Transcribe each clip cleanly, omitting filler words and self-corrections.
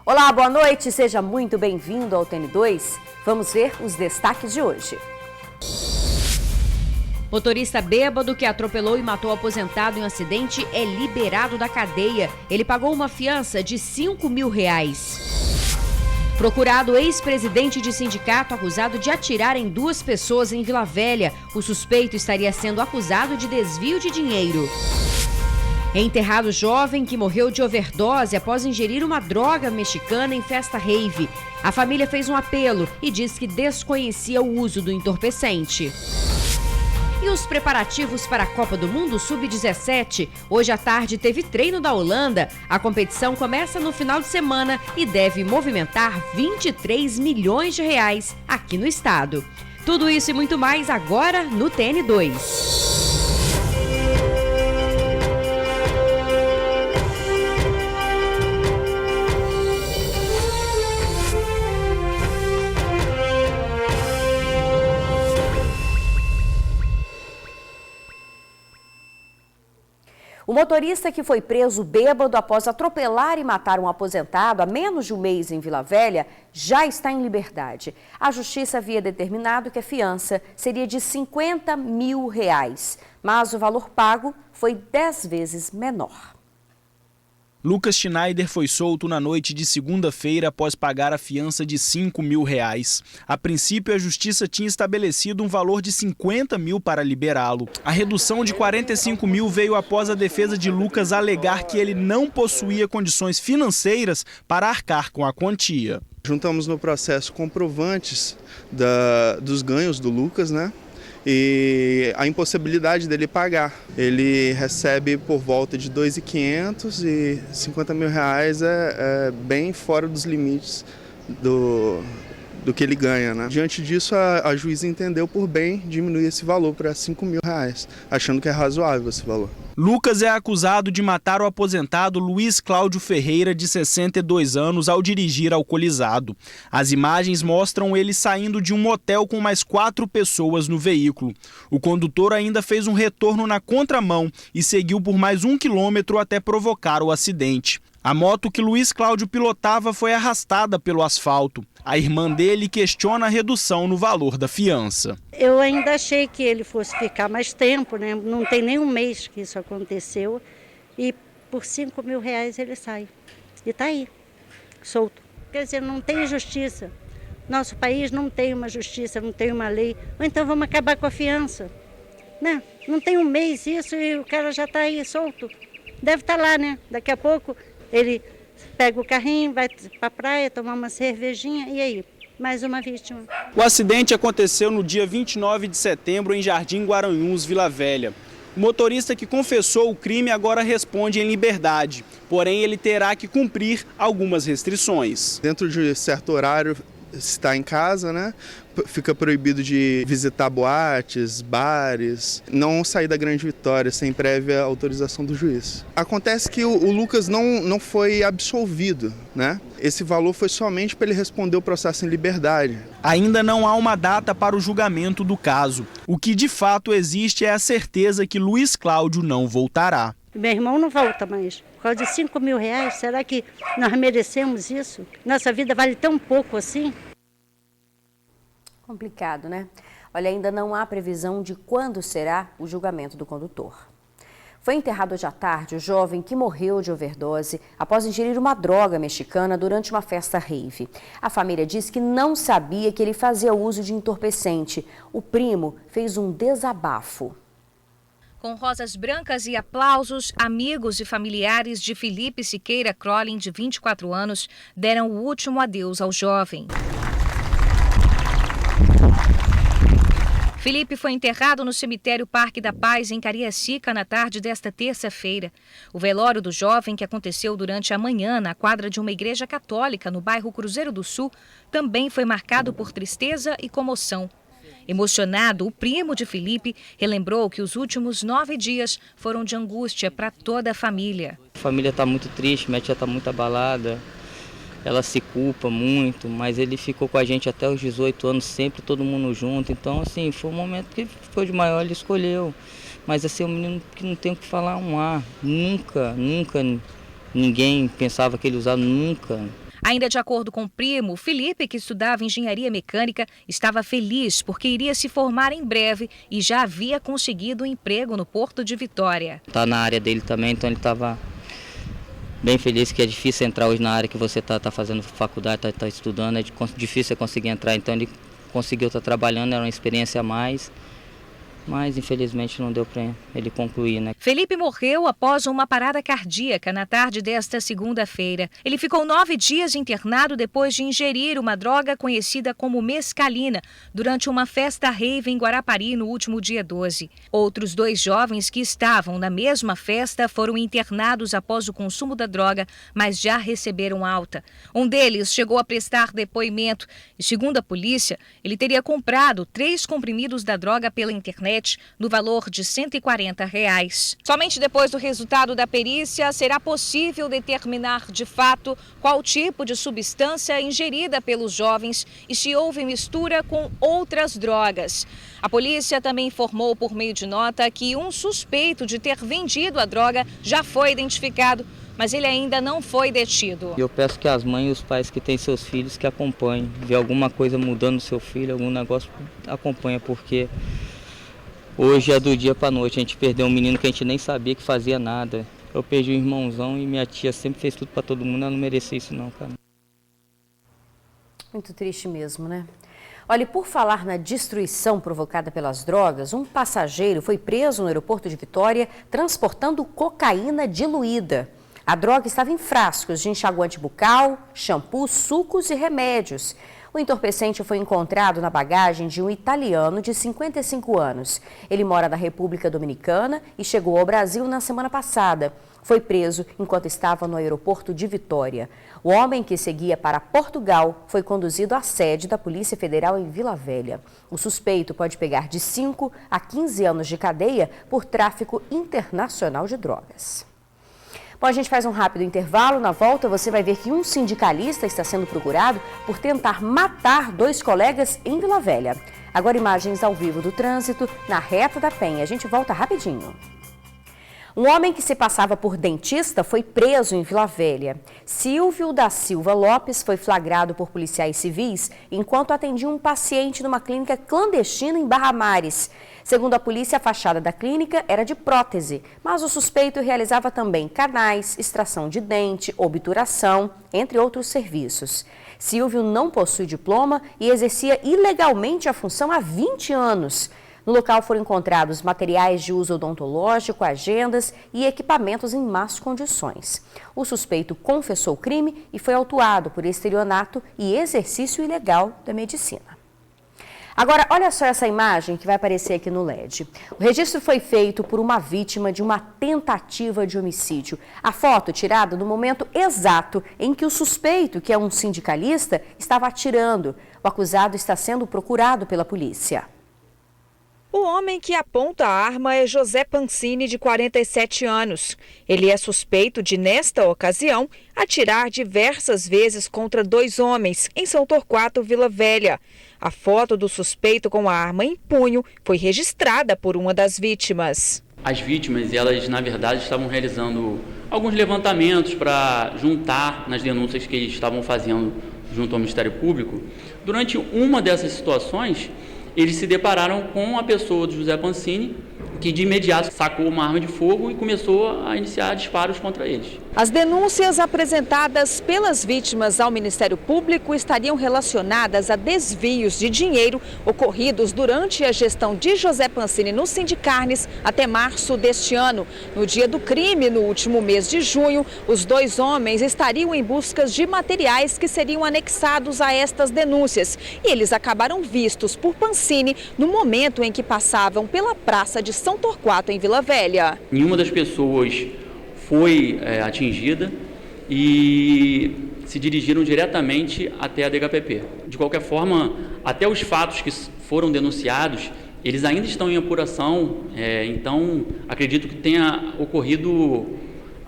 Olá, boa noite, seja muito bem-vindo ao TN2. Vamos ver os destaques de hoje. Motorista bêbado que atropelou e matou aposentado em um acidente é liberado da cadeia. Ele pagou uma fiança de R$5 mil. Procurado ex-presidente de sindicato acusado de atirar em 2 pessoas em Vila Velha. O suspeito estaria sendo acusado de desvio de dinheiro. Enterrado jovem que morreu de overdose após ingerir uma droga mexicana em festa rave. A família fez um apelo e diz que desconhecia o uso do entorpecente. E os preparativos para a Copa do Mundo Sub-17? Hoje à tarde teve treino da Holanda. A competição começa no final de semana e deve movimentar R$23 milhões aqui no estado. Tudo isso e muito mais agora no TN2. O motorista que foi preso bêbado após atropelar e matar um aposentado há menos de um mês em Vila Velha já está em liberdade. A justiça havia determinado que a fiança seria de R$50 mil, mas o valor pago foi 10 vezes menor. Lucas Schneider foi solto na noite de segunda-feira após pagar a fiança de R$5 mil. A princípio, a justiça tinha estabelecido um valor de R$50 mil para liberá-lo. A redução de R$45 mil veio após a defesa de Lucas alegar que ele não possuía condições financeiras para arcar com a quantia. Juntamos no processo comprovantes dos ganhos do Lucas, e a impossibilidade dele pagar. Ele recebe por volta de R$2.500 e R$50 mil é bem fora dos limites do que ele ganha. Diante disso, a juíza entendeu por bem diminuir esse valor para R$5 mil, achando que é razoável esse valor. Lucas é acusado de matar o aposentado Luiz Cláudio Ferreira, de 62 anos, ao dirigir alcoolizado. As imagens mostram ele saindo de um motel com mais 4 pessoas no veículo. O condutor ainda fez um retorno na contramão e seguiu por mais 1 quilômetro até provocar o acidente. A moto que Luiz Cláudio pilotava foi arrastada pelo asfalto. A irmã dele questiona a redução no valor da fiança. Eu ainda achei que ele fosse ficar mais tempo, Não tem nem um mês que isso aconteceu. E por R$5 mil ele sai. E está aí, solto. Quer dizer, não tem justiça. Nosso país não tem uma justiça, não tem uma lei. Ou então vamos acabar com a fiança. Não tem um mês isso e o cara já está aí solto. Deve estar lá, Daqui a pouco ele pega o carrinho, vai para a praia, tomar uma cervejinha e aí, mais uma vítima. O acidente aconteceu no dia 29 de setembro em Jardim Guaranhuns, Vila Velha. O motorista que confessou o crime agora responde em liberdade, porém ele terá que cumprir algumas restrições. Dentro de certo horário, está em casa, fica proibido de visitar boates, bares, não sair da Grande Vitória sem prévia autorização do juiz. Acontece que o Lucas não foi absolvido, Esse valor foi somente para ele responder o processo em liberdade. Ainda não há uma data para o julgamento do caso. O que de fato existe é a certeza que Luiz Cláudio não voltará. Meu irmão não volta mais. Por causa de R$5 mil, será que nós merecemos isso? Nossa vida vale tão pouco assim? Complicado, Olha, ainda não há previsão de quando será o julgamento do condutor. Foi enterrado hoje à tarde o jovem que morreu de overdose após ingerir uma droga mexicana durante uma festa rave. A família diz que não sabia que ele fazia uso de entorpecente. O primo fez um desabafo. Com rosas brancas e aplausos, amigos e familiares de Felipe Siqueira Crolin, de 24 anos, deram o último adeus ao jovem. Felipe foi enterrado no cemitério Parque da Paz, em Cariacica, na tarde desta terça-feira. O velório do jovem, que aconteceu durante a manhã na quadra de uma igreja católica no bairro Cruzeiro do Sul, também foi marcado por tristeza e comoção. Emocionado, o primo de Felipe relembrou que os últimos 9 dias foram de angústia para toda a família. A família está muito triste, minha tia está muito abalada. Ela se culpa muito, mas ele ficou com a gente até os 18 anos, sempre todo mundo junto. Então, assim, foi um momento que ficou de maior, ele escolheu. Mas, assim, é um menino que não tem o que falar Nunca ninguém pensava que ele usava, nunca. Ainda de acordo com o primo, Felipe, que estudava engenharia mecânica, estava feliz porque iria se formar em breve e já havia conseguido um emprego no Porto de Vitória. Está na área dele também, então ele estava bem feliz, que é difícil entrar hoje na área que você está fazendo faculdade, está estudando, é difícil você conseguir entrar, então ele conseguiu estar trabalhando, era uma experiência a mais. Mas infelizmente não deu para ele concluir, né? Felipe morreu após uma parada cardíaca na tarde desta segunda-feira. Ele ficou 9 dias internado depois de ingerir uma droga conhecida como mescalina durante uma festa rave em Guarapari no último dia 12. Outros 2 jovens que estavam na mesma festa foram internados após o consumo da droga, mas já receberam alta. Um deles chegou a prestar depoimento e, segundo a polícia, ele teria comprado 3 comprimidos da droga pela internet no valor de R$ 140. Somente depois do resultado da perícia será possível determinar de fato qual tipo de substância ingerida pelos jovens e se houve mistura com outras drogas. A polícia também informou por meio de nota que um suspeito de ter vendido a droga já foi identificado, mas ele ainda não foi detido. Eu peço que as mães e os pais que têm seus filhos que acompanhem, vê alguma coisa mudando no seu filho, algum negócio, acompanha, porque hoje é do dia para a noite. A gente perdeu um menino que a gente nem sabia que fazia nada. Eu perdi um irmãozão e minha tia sempre fez tudo para todo mundo. Ela não merecia isso não, cara. Muito triste mesmo, né? Olha, e por falar na destruição provocada pelas drogas, um passageiro foi preso no aeroporto de Vitória transportando cocaína diluída. A droga estava em frascos de enxaguante bucal, shampoo, sucos e remédios. O entorpecente foi encontrado na bagagem de um italiano de 55 anos. Ele mora na República Dominicana e chegou ao Brasil na semana passada. Foi preso enquanto estava no aeroporto de Vitória. O homem, que seguia para Portugal, foi conduzido à sede da Polícia Federal em Vila Velha. O suspeito pode pegar de 5 a 15 anos de cadeia por tráfico internacional de drogas. Bom, a gente faz um rápido intervalo. Na volta, você vai ver que um sindicalista está sendo procurado por tentar matar 2 colegas em Vila Velha. Agora, imagens ao vivo do trânsito na Reta da Penha. A gente volta rapidinho. Um homem que se passava por dentista foi preso em Vila Velha. Silvio da Silva Lopes foi flagrado por policiais civis enquanto atendia um paciente numa clínica clandestina em Barra Mares. Segundo a polícia, a fachada da clínica era de prótese, mas o suspeito realizava também canais, extração de dente, obturação, entre outros serviços. Silvio não possui diploma e exercia ilegalmente a função há 20 anos. No local foram encontrados materiais de uso odontológico, agendas e equipamentos em más condições. O suspeito confessou o crime e foi autuado por estelionato e exercício ilegal da medicina. Agora, olha só essa imagem que vai aparecer aqui no LED. O registro foi feito por uma vítima de uma tentativa de homicídio. A foto tirada no momento exato em que o suspeito, que é um sindicalista, estava atirando. O acusado está sendo procurado pela polícia. O homem que aponta a arma é José Pancini, de 47 anos. Ele é suspeito de, nesta ocasião, atirar diversas vezes contra 2 homens em São Torquato, Vila Velha. A foto do suspeito com a arma em punho foi registrada por uma das vítimas. As vítimas, elas na verdade estavam realizando alguns levantamentos para juntar nas denúncias que eles estavam fazendo junto ao Ministério Público. Durante uma dessas situações, eles se depararam com a pessoa do José Pancini, que de imediato sacou uma arma de fogo e começou a iniciar disparos contra eles. As denúncias apresentadas pelas vítimas ao Ministério Público estariam relacionadas a desvios de dinheiro ocorridos durante a gestão de José Pancini no Sindicarnes até março deste ano. No dia do crime, no último mês de junho, os 2 homens estariam em busca de materiais que seriam anexados a estas denúncias. E eles acabaram vistos por Pancini no momento em que passavam pela praça de São Torquato, em Vila Velha. Nenhuma das pessoas foi atingida e se dirigiram diretamente até a DHPP. De qualquer forma, até os fatos que foram denunciados, eles ainda estão em apuração, então acredito que tenha ocorrido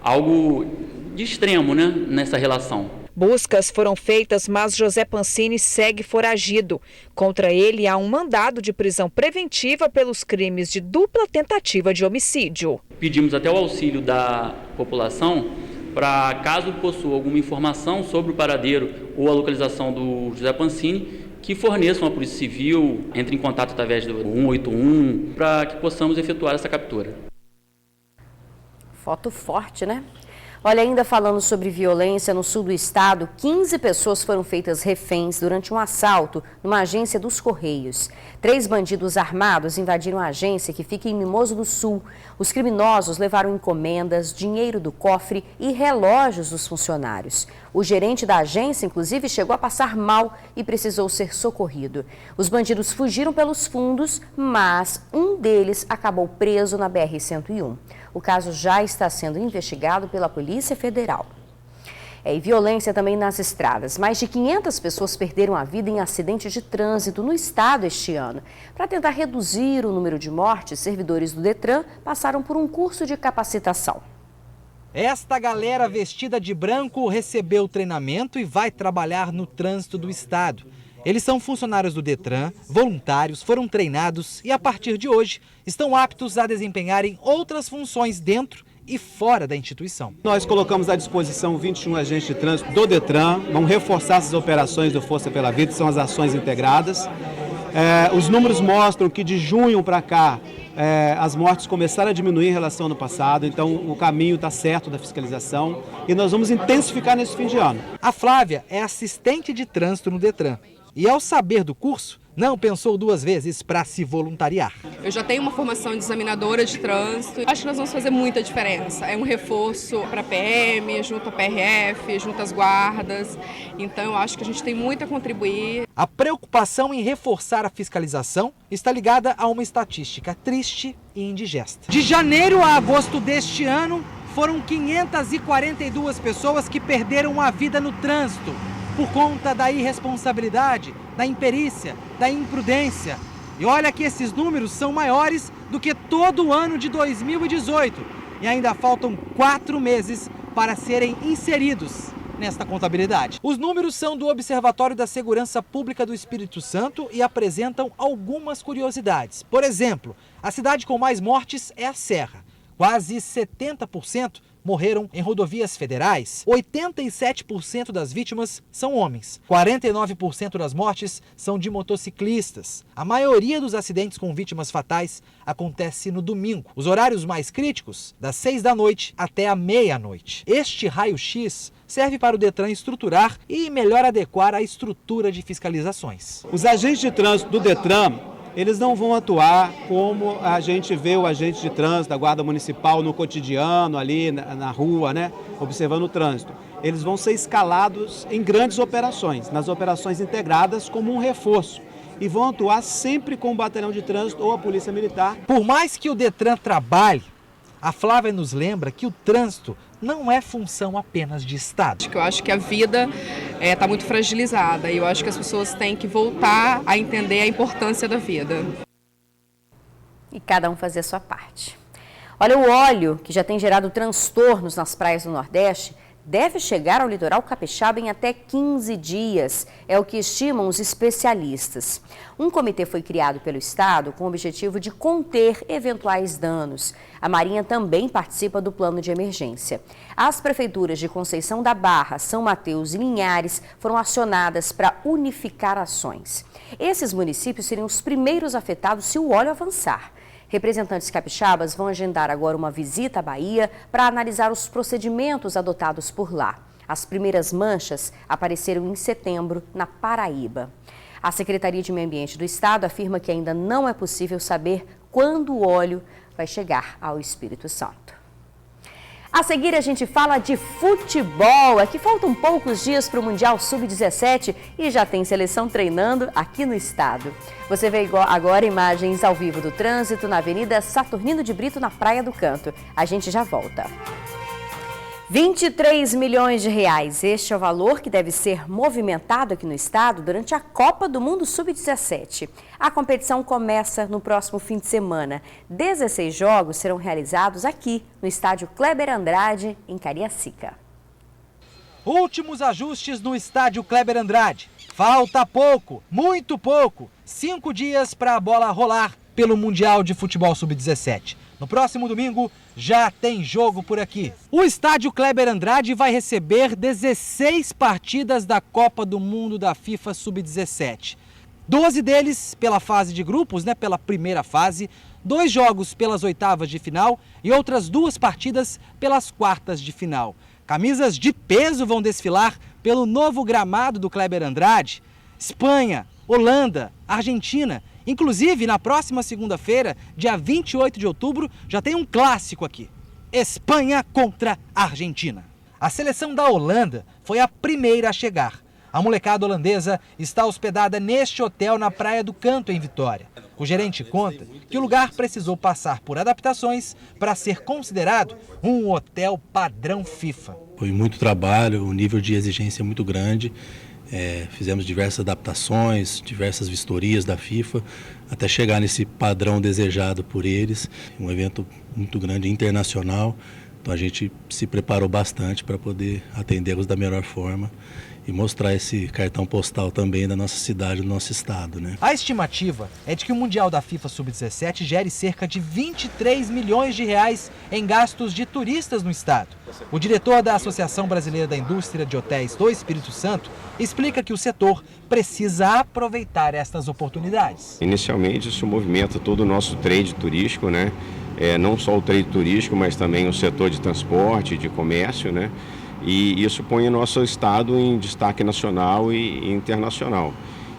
algo de extremo, né, nessa relação. Buscas foram feitas, mas José Pancini segue foragido. Contra ele há um mandado de prisão preventiva pelos crimes de dupla tentativa de homicídio. Pedimos até o auxílio da população para, caso possua alguma informação sobre o paradeiro ou a localização do José Pancini, que forneçam a Polícia Civil, entre em contato através do 181, para que possamos efetuar essa captura. Foto forte, né? Olha, ainda falando sobre violência no sul do estado, 15 pessoas foram feitas reféns durante um assalto numa agência dos Correios. 3 bandidos armados invadiram a agência que fica em Mimoso do Sul. Os criminosos levaram encomendas, dinheiro do cofre e relógios dos funcionários. O gerente da agência, inclusive, chegou a passar mal e precisou ser socorrido. Os bandidos fugiram pelos fundos, mas um deles acabou preso na BR-101. O caso já está sendo investigado pela Polícia Federal. E violência também nas estradas. Mais de 500 pessoas perderam a vida em acidentes de trânsito no estado este ano. Para tentar reduzir o número de mortes, servidores do Detran passaram por um curso de capacitação. Esta galera vestida de branco recebeu treinamento e vai trabalhar no trânsito do estado. Eles são funcionários do Detran, voluntários, foram treinados e, a partir de hoje, estão aptos a desempenharem outras funções dentro e fora da instituição. Nós colocamos à disposição 21 agentes de trânsito do Detran, vamos reforçar essas operações do Força pela Vida, que são as ações integradas. Os números mostram que de junho para cá, as mortes começaram a diminuir em relação ao ano passado, então o caminho está certo da fiscalização e nós vamos intensificar nesse fim de ano. A Flávia é assistente de trânsito no Detran. E ao saber do curso, não pensou 2 vezes para se voluntariar. Eu já tenho uma formação de examinadora de trânsito. Acho que nós vamos fazer muita diferença. É um reforço para a PM, junto à PRF, junto às guardas. Então eu acho que a gente tem muito a contribuir. A preocupação em reforçar a fiscalização está ligada a uma estatística triste e indigesta. De janeiro a agosto deste ano, foram 542 pessoas que perderam a vida no trânsito, por conta da irresponsabilidade, da imperícia, da imprudência. E olha que esses números são maiores do que todo o ano de 2018. E ainda faltam 4 meses para serem inseridos nesta contabilidade. Os números são do Observatório da Segurança Pública do Espírito Santo e apresentam algumas curiosidades. Por exemplo, a cidade com mais mortes é a Serra. Quase 70% morreram em rodovias federais. 87% das vítimas são homens. 49% das mortes são de motociclistas. A maioria dos acidentes com vítimas fatais acontece no domingo. Os horários mais críticos, das 6 da noite até a meia-noite. Este raio-x serve para o Detran estruturar e melhor adequar a estrutura de fiscalizações. Os agentes de trânsito do Detran, eles não vão atuar como a gente vê o agente de trânsito da Guarda Municipal no cotidiano, ali na rua, né, observando o trânsito. Eles vão ser escalados em grandes operações, nas operações integradas como um reforço. E vão atuar sempre com o batalhão de trânsito ou a Polícia Militar. Por mais que o Detran trabalhe, a Flávia nos lembra que o trânsito não é função apenas de Estado. Eu acho que a vida está muito fragilizada e eu acho que as pessoas têm que voltar a entender a importância da vida. E cada um fazer a sua parte. Olha, o óleo, que já tem gerado transtornos nas praias do Nordeste, deve chegar ao litoral capixaba em até 15 dias, é o que estimam os especialistas. Um comitê foi criado pelo Estado com o objetivo de conter eventuais danos. A Marinha também participa do plano de emergência. As prefeituras de Conceição da Barra, São Mateus e Linhares foram acionadas para unificar ações. Esses municípios seriam os primeiros afetados se o óleo avançar. Representantes capixabas vão agendar agora uma visita à Bahia para analisar os procedimentos adotados por lá. As primeiras manchas apareceram em setembro, na Paraíba. A Secretaria de Meio Ambiente do Estado afirma que ainda não é possível saber quando o óleo vai chegar ao Espírito Santo. A seguir a gente fala de futebol. É que faltam poucos dias para o Mundial Sub-17 e já tem seleção treinando aqui no estado. Você vê agora imagens ao vivo do trânsito na Avenida Saturnino de Brito, na Praia do Canto. A gente já volta. 23 milhões de reais. Este é o valor que deve ser movimentado aqui no estado durante a Copa do Mundo Sub-17. A competição começa no próximo fim de semana. 16 jogos serão realizados aqui no estádio Kleber Andrade, em Cariacica. Últimos ajustes no estádio Kleber Andrade. Falta pouco, muito pouco. 5 dias para a bola rolar pelo Mundial de Futebol Sub-17. No próximo domingo já tem jogo por aqui. O estádio Kleber Andrade vai receber 16 partidas da Copa do Mundo da FIFA Sub-17. 12 deles pela fase de grupos, pela primeira fase, 2 jogos pelas oitavas de final e outras 2 partidas pelas quartas de final. Camisas de peso vão desfilar pelo novo gramado do Kleber Andrade. Espanha, Holanda, Argentina. Inclusive, na próxima segunda-feira, dia 28 de outubro, já tem um clássico aqui. Espanha contra Argentina. A seleção da Holanda foi a primeira a chegar. A molecada holandesa está hospedada neste hotel na Praia do Canto, em Vitória. O gerente conta que o lugar precisou passar por adaptações para ser considerado um hotel padrão FIFA. Foi muito trabalho, o nível de exigência é muito grande. Fizemos diversas adaptações, diversas vistorias da FIFA, até chegar nesse padrão desejado por eles. Um evento muito grande, internacional, então a gente se preparou bastante para poder atendê-los da melhor forma e mostrar esse cartão postal também da nossa cidade, do nosso estado, A estimativa é de que o Mundial da FIFA Sub-17 gere cerca de 23 milhões de reais em gastos de turistas no estado. O diretor da Associação Brasileira da Indústria de Hotéis do Espírito Santo explica que o setor precisa aproveitar estas oportunidades. Inicialmente isso movimenta todo o nosso trade turístico, não só o trade turístico, mas também o setor de transporte, de comércio, E isso põe o nosso estado em destaque nacional e internacional.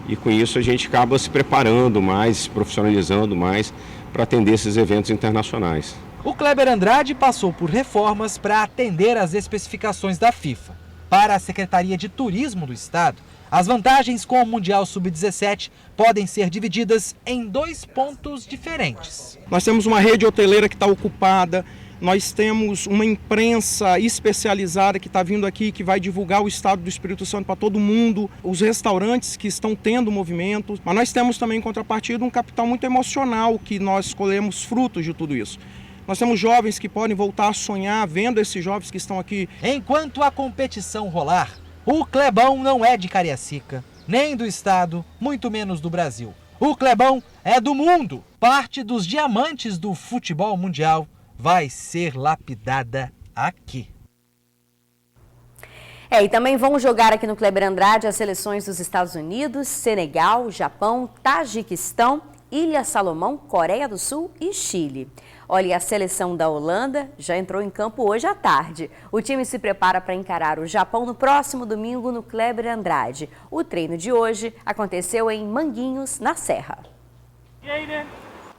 E com isso a gente acaba se preparando mais, se profissionalizando mais para atender esses eventos internacionais. O Kleber Andrade passou por reformas para atender às especificações da FIFA. Para a Secretaria de Turismo do Estado, as vantagens com o Mundial Sub-17 podem ser divididas em 2 pontos diferentes. Nós temos uma rede hoteleira que está ocupada. Nós temos uma imprensa especializada que está vindo aqui, que vai divulgar o estado do Espírito Santo para todo mundo, os restaurantes que estão tendo movimento, mas nós temos também em contrapartida um capital muito emocional que nós colhemos frutos de tudo isso. Nós temos jovens que podem voltar a sonhar vendo esses jovens que estão aqui. Enquanto a competição rolar, o Clebão não é de Cariacica, nem do estado, muito menos do Brasil. O Clebão é do mundo. Parte dos diamantes do futebol mundial vai ser lapidada aqui. E também vão jogar aqui no Kleber Andrade as seleções dos Estados Unidos, Senegal, Japão, Tajiquistão, Ilha Salomão, Coreia do Sul e Chile. Olha, a seleção da Holanda já entrou em campo hoje à tarde. O time se prepara para encarar o Japão no próximo domingo no Kleber Andrade. O treino de hoje aconteceu em Manguinhos, na Serra.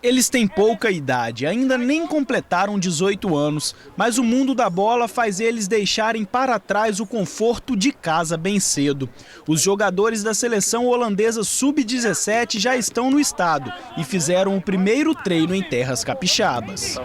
Eles têm pouca idade, ainda nem completaram 18 anos, mas o mundo da bola faz eles deixarem para trás o conforto de casa bem cedo. Os jogadores da seleção holandesa Sub-17 já estão no estado e fizeram o primeiro treino em terras capixabas.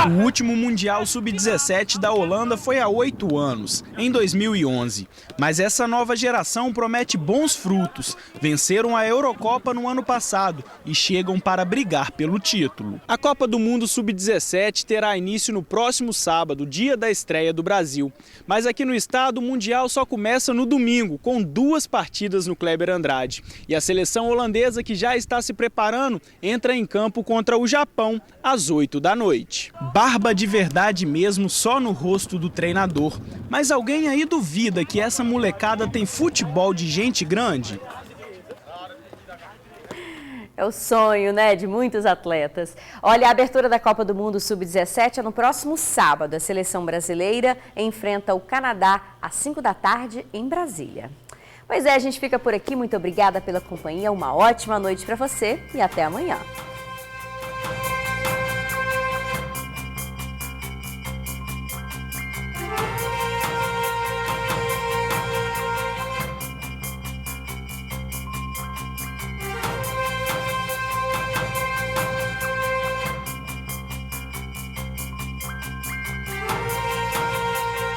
O último Mundial Sub-17 da Holanda foi há 8 anos, em 2011. Mas essa nova geração promete bons frutos. Venceram a Eurocopa no ano passado e chegam para brigar pelo título. A Copa do Mundo Sub-17 terá início no próximo sábado, dia da estreia do Brasil. Mas aqui no estado, o Mundial só começa no domingo, com 2 partidas no Kleber Andrade. E a seleção holandesa, que já está se preparando, entra em campo contra o Japão às 8 da noite. Barba de verdade mesmo só no rosto do treinador. Mas alguém aí duvida que essa molecada tem futebol de gente grande? É o sonho, de muitos atletas. Olha, a abertura da Copa do Mundo Sub-17 é no próximo sábado. A seleção brasileira enfrenta o Canadá às 5 da tarde em Brasília. Pois é, a gente fica por aqui. Muito obrigada pela companhia. Uma ótima noite para você e até amanhã.